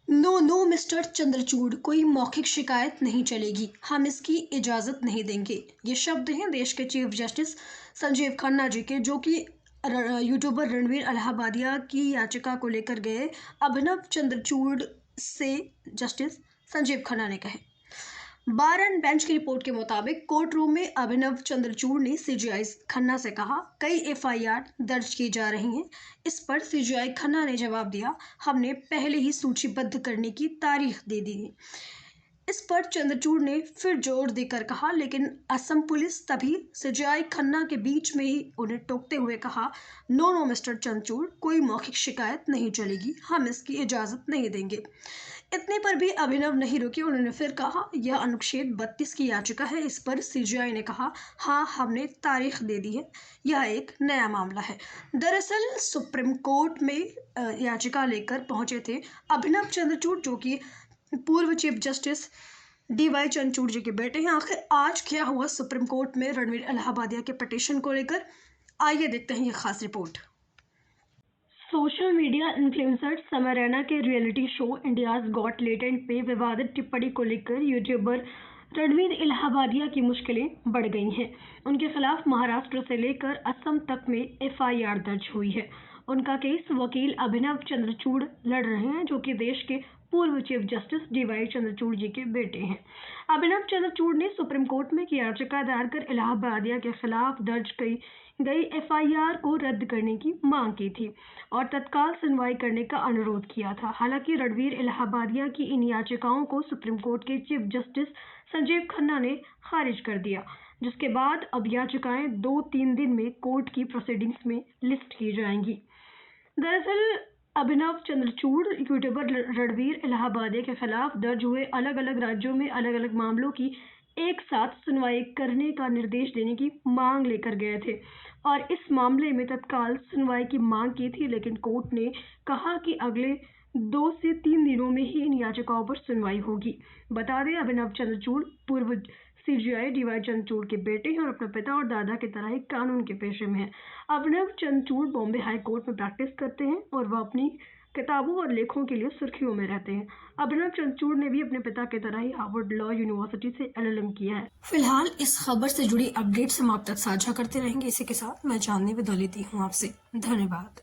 No no mister Chandrachud, कोई मौखिक शिकायत नहीं चलेगी, हम इसकी इजाज़त नहीं देंगे। ये शब्द हैं देश के चीफ जस्टिस संजीव खन्ना जी के, जो कि यूट्यूबर रणवीर अलाहाबादिया की याचिका को लेकर गए अभिनव चंद्रचूड़ से जस्टिस संजीव खन्ना ने कहे। बार एंड बेंच की रिपोर्ट के मुताबिक कोर्ट रूम में अभिनव चंद्रचूड़ ने सीजीआई खन्ना से कहा, कई एफआईआर दर्ज की जा रही हैं। इस पर सीजीआई खन्ना ने जवाब दिया, हमने पहले ही सूचीबद्ध करने की तारीख दे दी है। इस पर चंद्रचूड़ ने फिर जोर देकर कहा, लेकिन असम पुलिस तभी सीजीआई खन्ना के बीच में ही उन्हें टोकते हुए कहा, नो नो मिस्टर चंद्रचूड़, कोई मौखिक शिकायत नहीं चलेगी, हम इसकी इजाज़त नहीं देंगे। इतने पर भी अभिनव नहीं रुके, उन्होंने फिर कहा, यह अनुच्छेद 32 की याचिका है। इस पर सीजीआई ने कहा, हाँ, हमने तारीख दे दी है, यह एक नया मामला है। दरअसल सुप्रीम कोर्ट में याचिका लेकर पहुंचे थे अभिनव चंद्रचूड़, जो कि पूर्व चीफ जस्टिस डीवाई चंद्रचूड़ जी के बेटे हैं। आखिर आज क्या हुआ सुप्रीम कोर्ट में रणवीर अलाहाबादिया के पिटीशन को लेकर, आइए देखते हैं ये खास रिपोर्ट। सोशल मीडिया इन्फ्लुएंसर समय रैना के reality show India's got talent पे विवादित टिप्पणी को लेकर यूट्यूबर रणवीर इलाहाबादिया की मुश्किलें बढ़ गई हैं। उनके खिलाफ महाराष्ट्र से लेकर असम तक में एफआईआर दर्ज हुई है। उनका केस वकील अभिनव चंद्रचूड़ लड़ रहे हैं, जो कि देश के पूर्व चीफ जस्टिस डीवाई चंद्रचूड़ जी के बेटे हैं। अभिनव चंद्रचूड़ ने सुप्रीम कोर्ट में याचिका दायर कर इलाहाबादिया के खिलाफ दर्ज गई एफआईआर को रद्द करने की मांग की थी और तत्काल सुनवाई करने का अनुरोध किया था। हालांकि रणवीर इलाहाबादिया की इन याचिकाओं को सुप्रीम कोर्ट के चीफ जस्टिस संजीव खन्ना ने खारिज कर दिया, जिसके बाद अब याचिकाएं 2-3 दिन में कोर्ट की प्रोसीडिंग्स में लिस्ट की जाएंगी। दरअसल अभिनव चंद्रचूड़ यूट्यूबर रणवीर इलाहाबादिया के खिलाफ दर्ज हुए अलग अलग राज्यों में अलग अलग मामलों की एक साथ सुनवाई करने का निर्देश देने की मांग लेकर गए थे और इस मामले में तत्काल सुनवाई की मांग की थी, लेकिन कोर्ट ने कहा कि अगले 2 से 3 दिनों में ही इन याचिकाओं पर सुनवाई होगी। बता दें, अभिनव चंद्रचूड़ पूर्व सीजीआई डीवाई चंद्रचूड़ के बेटे हैं और अपने पिता और दादा की तरह ही कानून के पेशे में हैं। अभिनव चंद्रचूड़ बॉम्बे हाई कोर्ट में प्रैक्टिस करते हैं और वह अपनी किताबों और लेखों के लिए सुर्खियों में रहते हैं। अभिनव चंद्रचूड़ ने भी अपने पिता की तरह ही हार्वर्ड लॉ यूनिवर्सिटी से एलएलएम किया है। फिलहाल इस खबर से जुड़ी अपडेट्स हम आप तक साझा करते रहेंगे। इसी के साथ मैं जानने विदा लेती हूँ आपसे। धन्यवाद।